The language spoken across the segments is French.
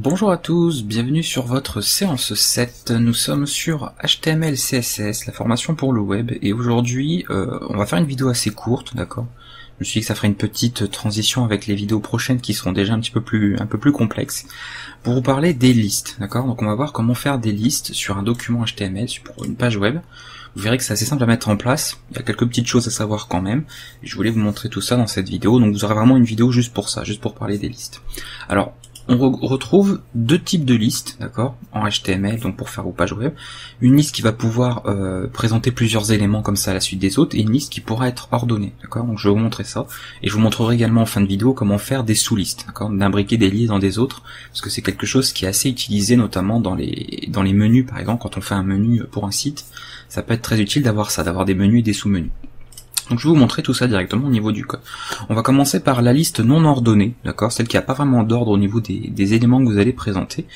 Bonjour à tous, bienvenue sur votre séance 7, nous sommes sur HTML, CSS, la formation pour le web, et aujourd'hui on va faire une vidéo assez courte, d'accord. Je me suis dit que ça ferait une petite transition avec les vidéos prochaines qui seront déjà un peu plus complexes, pour vous parler des listes, d'accord. Donc on va voir comment faire des listes sur un document HTML, pour une page web. Vous verrez que c'est assez simple à mettre en place, il y a quelques petites choses à savoir quand même, et je voulais vous montrer tout ça dans cette vidéo, donc vous aurez vraiment une vidéo juste pour ça, juste pour parler des listes. Alors, on retrouve deux types de listes, d'accord, en HTML, donc pour faire vos pages web. Une liste qui va pouvoir présenter plusieurs éléments comme ça à la suite des autres, et une liste qui pourra être ordonnée, d'accord. Donc je vais vous montrer ça, et je vous montrerai également en fin de vidéo comment faire des sous-listes, d'accord, d'imbriquer des listes dans des autres, parce que c'est quelque chose qui est assez utilisé notamment dans les menus, par exemple, quand on fait un menu pour un site, ça peut être très utile d'avoir ça, d'avoir des menus et des sous-menus. Donc je vais vous montrer tout ça directement au niveau du code. On va commencer par la liste non ordonnée, d'accord, celle qui n'a pas vraiment d'ordre au niveau des éléments que vous allez présenter,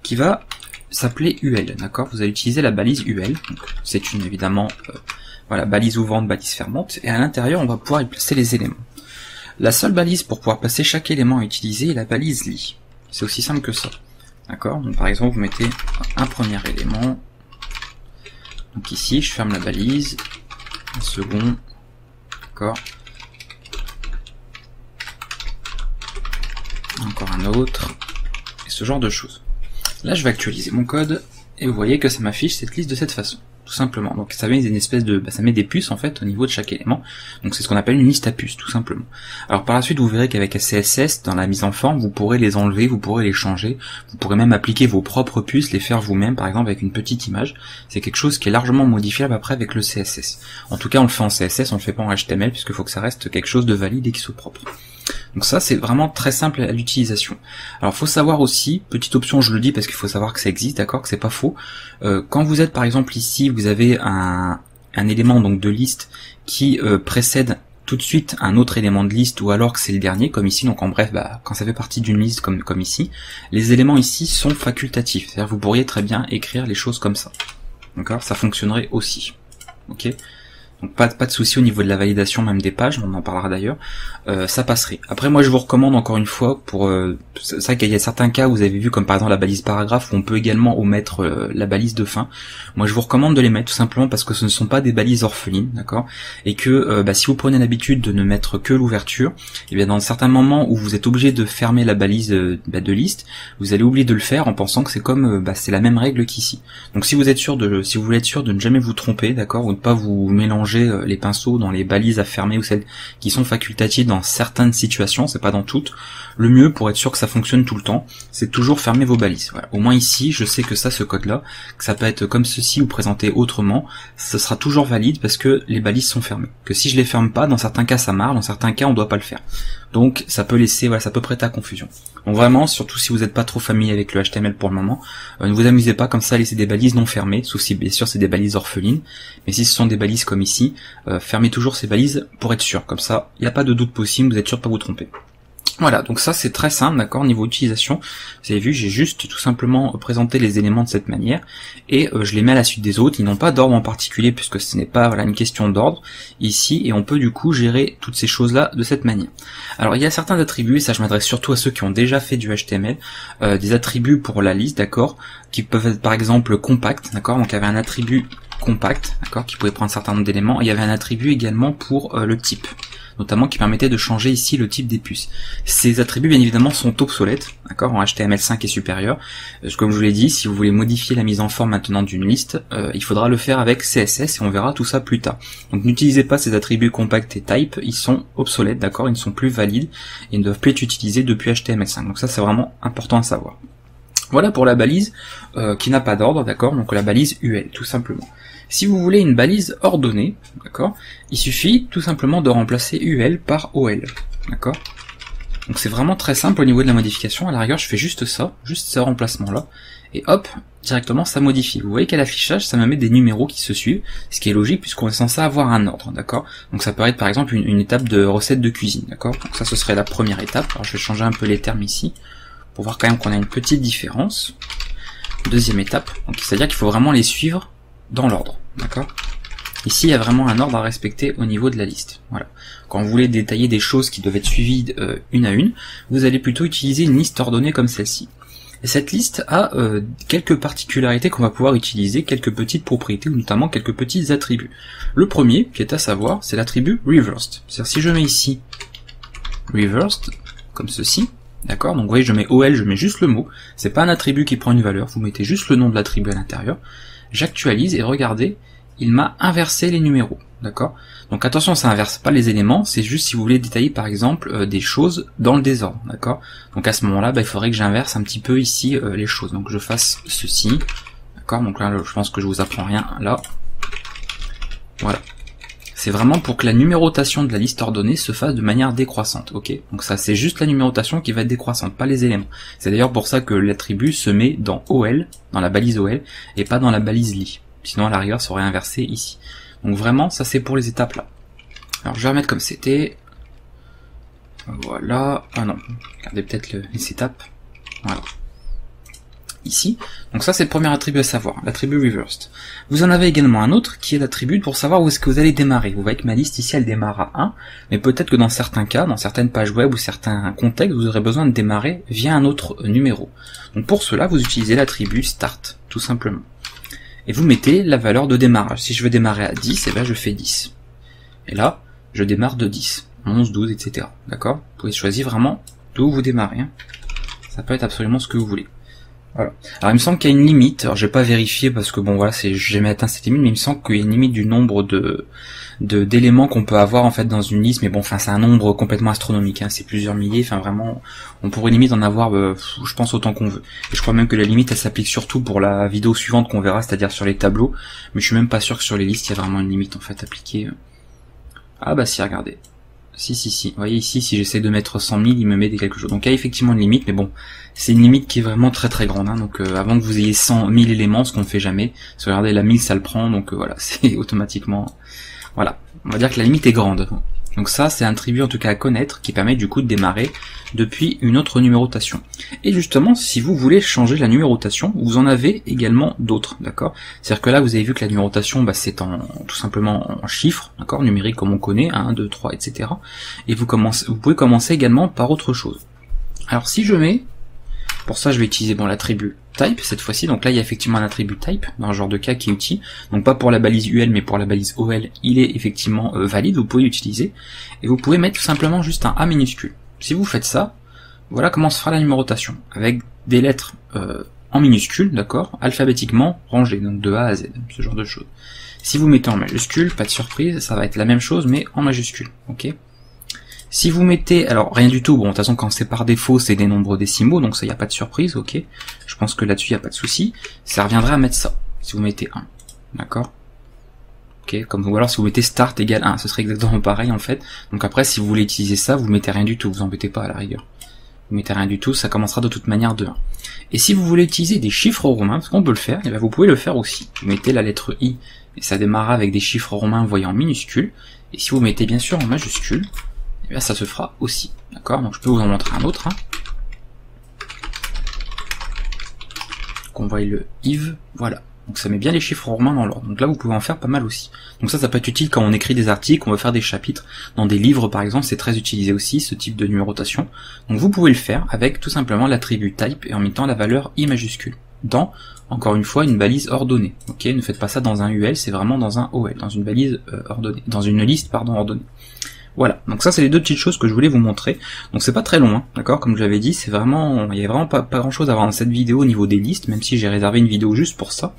qui va s'appeler UL, d'accord. Vous allez utiliser la balise UL, c'est une évidemment voilà, balise ouvrante, balise fermante, et à l'intérieur on va pouvoir y placer les éléments. La seule balise pour pouvoir placer chaque élément à utiliser est la balise li. C'est aussi simple que ça, d'accord. Donc par exemple vous mettez un premier élément, donc ici je ferme la balise, un second, encore un autre, et ce genre de choses. Là je vais actualiser mon code, et vous voyez que ça m'affiche cette liste de cette façon, tout simplement. Donc ça met une espèce de, ça met des puces en fait au niveau de chaque élément, donc c'est ce qu'on appelle une liste à puces, tout simplement. Alors par la suite vous verrez qu'avec CSS, dans la mise en forme, vous pourrez les enlever, vous pourrez les changer, vous pourrez même appliquer vos propres puces, les faire vous-même, par exemple avec une petite image. C'est quelque chose qui est largement modifiable après avec le CSS. En tout cas on le fait en CSS, on le fait pas en HTML, puisqu'il faut que ça reste quelque chose de valide et qui soit propre. Donc ça c'est vraiment très simple à l'utilisation. Alors faut savoir aussi, petite option, je le dis parce qu'il faut savoir que ça existe, d'accord, que c'est pas faux. Quand vous êtes par exemple ici, vous avez un élément donc de liste qui précède tout de suite un autre élément de liste, ou alors que c'est le dernier, comme ici, donc en bref, quand ça fait partie d'une liste comme ici, les éléments ici sont facultatifs, c'est-à-dire vous pourriez très bien écrire les choses comme ça, d'accord, ça fonctionnerait aussi, ok. Donc pas de souci au niveau de la validation même des pages, on en parlera d'ailleurs, ça passerait. Après moi je vous recommande encore une fois, pour c'est vrai qu'il y a certains cas où vous avez vu comme par exemple la balise paragraphe où on peut également omettre la balise de fin. Moi je vous recommande de les mettre tout simplement parce que ce ne sont pas des balises orphelines, d'accord, et que si vous prenez l'habitude de ne mettre que l'ouverture, et bien dans certains moments où vous êtes obligé de fermer la balise de liste, vous allez oublier de le faire en pensant que c'est comme c'est la même règle qu'ici. Donc si vous êtes sûr si vous voulez être sûr de ne jamais vous tromper, d'accord, ou de pas vous mélanger les pinceaux dans les balises à fermer ou celles qui sont facultatives dans certaines situations, c'est pas dans toutes, le mieux pour être sûr que ça fonctionne tout le temps, c'est toujours fermer vos balises. Voilà. Au moins ici, je sais que ce code-là, que ça peut être comme ceci ou présenté autrement, ça sera toujours valide parce que les balises sont fermées. Que si je les ferme pas, dans certains cas ça marche, dans certains cas on doit pas le faire. Donc ça peut laisser, voilà, ça peut prêter à confusion. Donc vraiment, surtout si vous n'êtes pas trop familier avec le HTML pour le moment, ne vous amusez pas comme ça à laisser des balises non fermées, sauf si bien sûr c'est des balises orphelines, mais si ce sont des balises comme ici, fermez toujours ces balises pour être sûr, comme ça il n'y a pas de doute possible, vous êtes sûr de pas vous tromper. Voilà, donc ça c'est très simple, d'accord, niveau utilisation, vous avez vu, j'ai juste tout simplement présenté les éléments de cette manière, et je les mets à la suite des autres, ils n'ont pas d'ordre en particulier, puisque ce n'est pas voilà, une question d'ordre, ici, et on peut du coup gérer toutes ces choses-là de cette manière. Alors il y a certains attributs, et ça je m'adresse surtout à ceux qui ont déjà fait du HTML, des attributs pour la liste, d'accord, qui peuvent être par exemple compact, d'accord, donc il y avait un attribut compact, d'accord, qui pouvait prendre un certain nombre d'éléments, et il y avait un attribut également pour le type, notamment qui permettait de changer ici le type des puces. Ces attributs bien évidemment sont obsolètes, d'accord, en HTML5 et supérieur. Comme je vous l'ai dit, si vous voulez modifier la mise en forme maintenant d'une liste, il faudra le faire avec CSS et on verra tout ça plus tard. Donc n'utilisez pas ces attributs compact et type, ils sont obsolètes, d'accord, ils ne sont plus valides et ne doivent plus être utilisés depuis HTML5. Donc ça c'est vraiment important à savoir. Voilà pour la balise qui n'a pas d'ordre, d'accord, donc la balise UL tout simplement. Si vous voulez une balise ordonnée, d'accord, il suffit tout simplement de remplacer UL par OL, d'accord. Donc c'est vraiment très simple au niveau de la modification, à la rigueur je fais juste ça, juste ce remplacement là, et hop, directement ça modifie. Vous voyez qu'à l'affichage ça me met des numéros qui se suivent, ce qui est logique puisqu'on est censé avoir un ordre, d'accord. Donc ça peut être par exemple une étape de recette de cuisine, d'accord. Donc ça ce serait la première étape, alors je vais changer un peu les termes ici, pour voir quand même qu'on a une petite différence. Deuxième étape, donc c'est-à-dire qu'il faut vraiment les suivre dans l'ordre, d'accord. Ici, il y a vraiment un ordre à respecter au niveau de la liste. Voilà. Quand vous voulez détailler des choses qui doivent être suivies une à une, vous allez plutôt utiliser une liste ordonnée comme celle-ci. Et cette liste a quelques particularités qu'on va pouvoir utiliser, quelques petites propriétés, ou notamment quelques petits attributs. Le premier, qui est à savoir, c'est l'attribut reversed. C'est-à-dire si je mets ici reversed, comme ceci, d'accord, donc vous voyez je mets OL, je mets juste le mot, c'est pas un attribut qui prend une valeur, vous mettez juste le nom de l'attribut à l'intérieur, j'actualise et regardez, il m'a inversé les numéros, d'accord. Donc attention, ça inverse pas les éléments, c'est juste si vous voulez détailler par exemple des choses dans le désordre, d'accord. Donc à ce moment-là, il faudrait que j'inverse un petit peu ici les choses, donc je fasse ceci, d'accord, donc là je pense que je vous apprends rien, là, voilà. C'est vraiment pour que la numérotation de la liste ordonnée se fasse de manière décroissante, ok. Donc ça c'est juste la numérotation qui va être décroissante, pas les éléments. C'est d'ailleurs pour ça que l'attribut se met dans OL, dans la balise OL, et pas dans la balise li. Sinon à la rigueur ça aurait inversé ici. Donc vraiment ça c'est pour les étapes là. Alors je vais remettre comme c'était. Voilà. Ah non, regardez peut-être les étapes. Voilà. Ici, donc ça c'est le premier attribut à savoir, l'attribut reversed. Vous en avez également un autre qui est l'attribut pour savoir où est-ce que vous allez démarrer. Vous voyez que ma liste ici elle démarre à 1, mais peut-être que dans certains cas, dans certaines pages web ou certains contextes, vous aurez besoin de démarrer via un autre numéro. Donc pour cela, vous utilisez l'attribut start, tout simplement. Et vous mettez la valeur de démarrage. Si je veux démarrer à 10, et bien je fais 10. Et là, je démarre de 10, 11, 12, etc. D'accord? Vous pouvez choisir vraiment d'où vous démarrez. Hein. Ça peut être absolument ce que vous voulez. Voilà. Alors il me semble qu'il y a une limite, alors je vais pas vérifier parce que bon voilà, j'ai jamais atteint cette limite, mais il me semble qu'il y a une limite du nombre d'éléments qu'on peut avoir en fait dans une liste, mais bon enfin c'est un nombre complètement astronomique, hein, c'est plusieurs milliers, enfin vraiment on pourrait limite en avoir je pense autant qu'on veut. Et je crois même que la limite elle s'applique surtout pour la vidéo suivante qu'on verra, c'est-à-dire sur les tableaux, mais je suis même pas sûr que sur les listes il y a vraiment une limite en fait appliquée. Ah bah si, regardez. Si. Vous voyez ici, si j'essaie de mettre 100 000, il me met des quelque chose. Donc il y a effectivement une limite, mais bon, c'est une limite qui est vraiment très très grande. Hein. Donc avant que vous ayez 100 000 éléments, ce qu'on ne fait jamais, parce que regardez, la 1000 ça le prend, donc voilà, c'est automatiquement... Voilà, on va dire que la limite est grande. Donc ça, c'est un attribut en tout cas à connaître, qui permet du coup de démarrer depuis une autre numérotation. Et justement, si vous voulez changer la numérotation, vous en avez également d'autres, d'accord. C'est-à-dire que là, vous avez vu que la numérotation, c'est tout simplement en chiffres, d'accord, numérique comme on connaît, 1, 2, 3, etc. Et vous pouvez commencer également par autre chose. Alors si je mets, pour ça je vais utiliser l'attribut type cette fois-ci, donc là il y a effectivement un attribut type dans ce genre de cas qui est utile, donc pas pour la balise UL mais pour la balise OL, il est effectivement valide, vous pouvez l'utiliser, et vous pouvez mettre tout simplement juste un A minuscule. Si vous faites ça, voilà comment se fera la numérotation, avec des lettres en minuscule, d'accord, alphabétiquement rangées, donc de A à Z, ce genre de choses. Si vous mettez en majuscule, pas de surprise, ça va être la même chose mais en majuscule, ok. Si vous mettez, alors rien du tout, bon de toute façon quand c'est par défaut c'est des nombres décimaux, donc ça y a pas de surprise, ok. Je pense que là-dessus y a pas de souci. Ça reviendrait à mettre ça, si vous mettez 1, d'accord. Ok, comme ou alors si vous mettez start égale 1, ce serait exactement pareil en fait. Donc après si vous voulez utiliser ça, vous mettez rien du tout, vous embêtez pas à la rigueur. Vous mettez rien du tout, ça commencera de toute manière de 1. Et si vous voulez utiliser des chiffres romains, parce qu'on peut le faire, et bien vous pouvez le faire aussi. Vous mettez la lettre I, et ça démarrera avec des chiffres romains voyez en minuscules. Et si vous mettez bien sûr en majuscule, et bien ça se fera aussi, d'accord. Donc je peux vous en montrer un autre, hein. Qu'on voit le IV, voilà. Donc ça met bien les chiffres romains dans l'ordre. Donc là vous pouvez en faire pas mal aussi. Donc ça peut être utile quand on écrit des articles, on veut faire des chapitres. Dans des livres par exemple, c'est très utilisé aussi ce type de numérotation. Donc vous pouvez le faire avec tout simplement l'attribut type et en mettant la valeur I majuscule. Dans, encore une fois, une balise ordonnée. Ok, ne faites pas ça dans un UL, c'est vraiment dans un OL, dans une balise ordonnée, dans une liste ordonnée. Voilà, donc ça c'est les deux petites choses que je voulais vous montrer. Donc c'est pas très long, hein, d'accord, comme je l'avais dit, c'est vraiment, il y a vraiment pas grand chose à voir dans cette vidéo au niveau des listes, même si j'ai réservé une vidéo juste pour ça.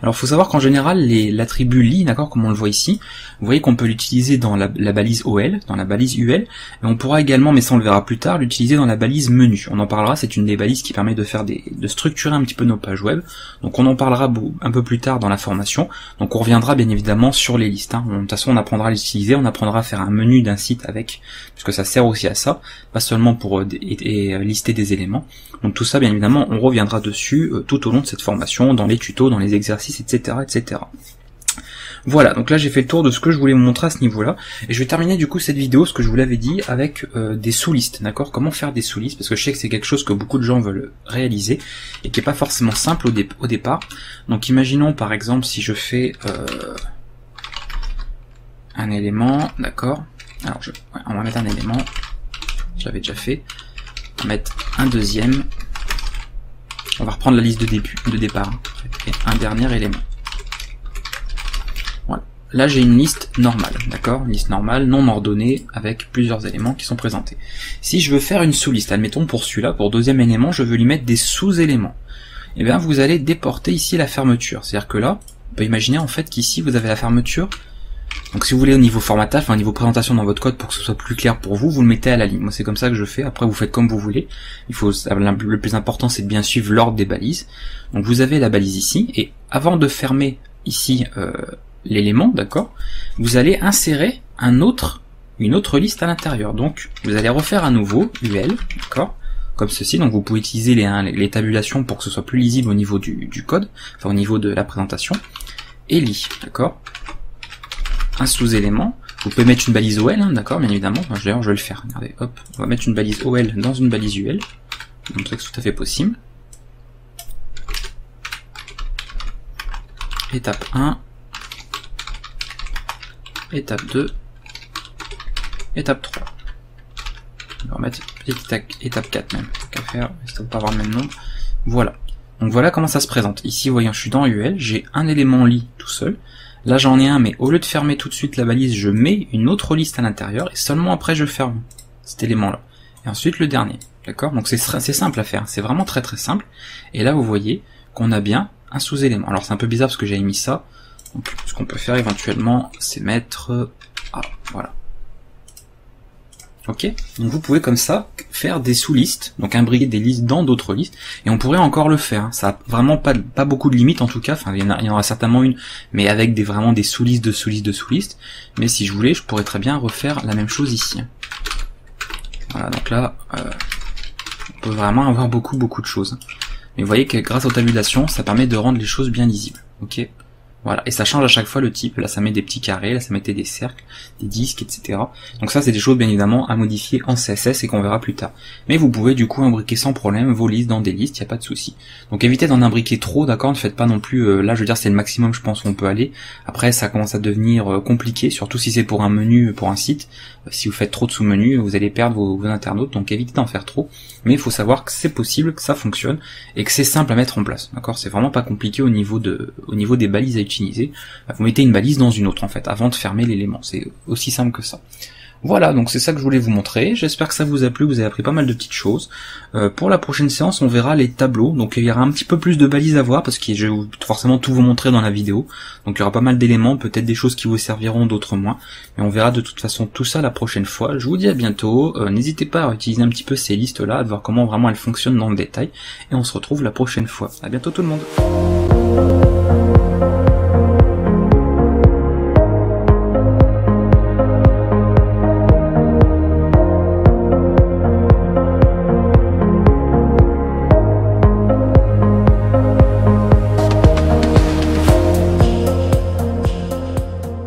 Alors faut savoir qu'en général, l'attribut li, d'accord, comme on le voit ici, vous voyez qu'on peut l'utiliser dans la balise OL, dans la balise UL, et on pourra également, mais ça on le verra plus tard, l'utiliser dans la balise menu. On en parlera, c'est une des balises qui permet de faire de structurer un petit peu nos pages web. Donc on en parlera un peu plus tard dans la formation. Donc on reviendra bien évidemment sur les listes, hein. De toute façon on apprendra à l'utiliser, on apprendra à faire un menu d'un site avec, puisque ça sert aussi à ça, pas seulement pour lister des éléments. Donc tout ça bien évidemment on reviendra dessus tout au long de cette formation, dans les tutos, dans les exercices, etc. etc. Voilà, donc là j'ai fait le tour de ce que je voulais vous montrer à ce niveau-là, et je vais terminer du coup cette vidéo, ce que je vous l'avais dit, avec des sous-listes, d'accord. Comment faire des sous-listes, parce que je sais que c'est quelque chose que beaucoup de gens veulent réaliser, et qui est pas forcément simple au départ. Donc imaginons par exemple si je fais un élément, d'accord. Alors on va mettre un élément, je l'avais déjà fait, on va mettre un deuxième, On va reprendre la liste de départ. Et un dernier élément. Voilà. Là j'ai une liste normale, d'accord? Une liste normale, non ordonnée, avec plusieurs éléments qui sont présentés. Si je veux faire une sous-liste, admettons pour celui-là, pour deuxième élément, je veux lui mettre des sous-éléments. Et bien vous allez déporter ici la fermeture. C'est-à-dire que là, on peut imaginer en fait qu'ici vous avez la fermeture. Donc si vous voulez au niveau formatage, enfin au niveau présentation dans votre code pour que ce soit plus clair pour vous, vous le mettez à la ligne. Moi c'est comme ça que je fais, après vous faites comme vous voulez. Le plus important c'est de bien suivre l'ordre des balises. Donc vous avez la balise ici, et avant de fermer ici l'élément, d'accord, vous allez insérer une autre liste à l'intérieur. Donc vous allez refaire à nouveau UL, d'accord, comme ceci. Donc vous pouvez utiliser les tabulations pour que ce soit plus lisible au niveau du code, enfin au niveau de la présentation. Et lit, d'accord, un sous-élément. Vous pouvez mettre une balise OL, hein, d'accord, bien évidemment. D'ailleurs je vais le faire, regardez, hop, on va mettre une balise OL dans une balise UL. Je vais montrer que c'est tout à fait possible. Étape 1, étape 2, étape 3. On va remettre étape 4 même, qu'à faire, histoire de pas avoir le même nombre. Voilà. Donc voilà comment ça se présente. Ici, voyons, je suis dans UL, j'ai un élément lit tout seul. Là j'en ai un, mais au lieu de fermer tout de suite la balise, je mets une autre liste à l'intérieur, et seulement après je ferme cet élément-là. Et ensuite le dernier. D'accord? Donc c'est simple à faire, c'est vraiment très très simple. Et là vous voyez qu'on a bien un sous-élément. Alors c'est un peu bizarre parce que j'avais mis ça. Donc ce qu'on peut faire éventuellement, c'est mettre... Ah, voilà. Ok, donc vous pouvez comme ça faire des sous-listes, donc imbriquer des listes dans d'autres listes, et on pourrait encore le faire, hein. Ça a vraiment pas beaucoup de limites en tout cas, enfin il y en aura certainement une, mais avec vraiment des sous-listes de sous-listes de sous-listes, mais si je voulais, je pourrais très bien refaire la même chose ici. Voilà, donc là, on peut vraiment avoir beaucoup de choses. Mais vous voyez que grâce aux tabulations, ça permet de rendre les choses bien lisibles, ok. Voilà, et ça change à chaque fois le type, là ça met des petits carrés, là ça mettait des cercles, des disques, etc. Donc ça c'est des choses bien évidemment à modifier en CSS et qu'on verra plus tard. Mais vous pouvez du coup imbriquer sans problème vos listes dans des listes, il n'y a pas de souci. Donc évitez d'en imbriquer trop, d'accord, ne faites pas non plus, là je veux dire c'est le maximum je pense où on peut aller. Après ça commence à devenir compliqué, surtout si c'est pour un menu, pour un site. Si vous faites trop de sous-menus, vous allez perdre vos internautes, donc évitez d'en faire trop. Mais il faut savoir que c'est possible, que ça fonctionne, et que c'est simple à mettre en place, d'accord. C'est vraiment pas compliqué au niveau des balises à utiliser. Vous mettez une balise dans une autre en fait, avant de fermer l'élément, c'est aussi simple que ça. Voilà, donc c'est ça que je voulais vous montrer, j'espère que ça vous a plu, vous avez appris pas mal de petites choses. Pour la prochaine séance, on verra les tableaux, donc il y aura un petit peu plus de balises à voir, parce que je vais forcément tout vous montrer dans la vidéo, donc il y aura pas mal d'éléments, peut-être des choses qui vous serviront, d'autres moins, mais on verra de toute façon tout ça la prochaine fois. Je vous dis à bientôt, n'hésitez pas à utiliser un petit peu ces listes-là, à voir comment vraiment elles fonctionnent dans le détail, et on se retrouve la prochaine fois. À bientôt tout le monde.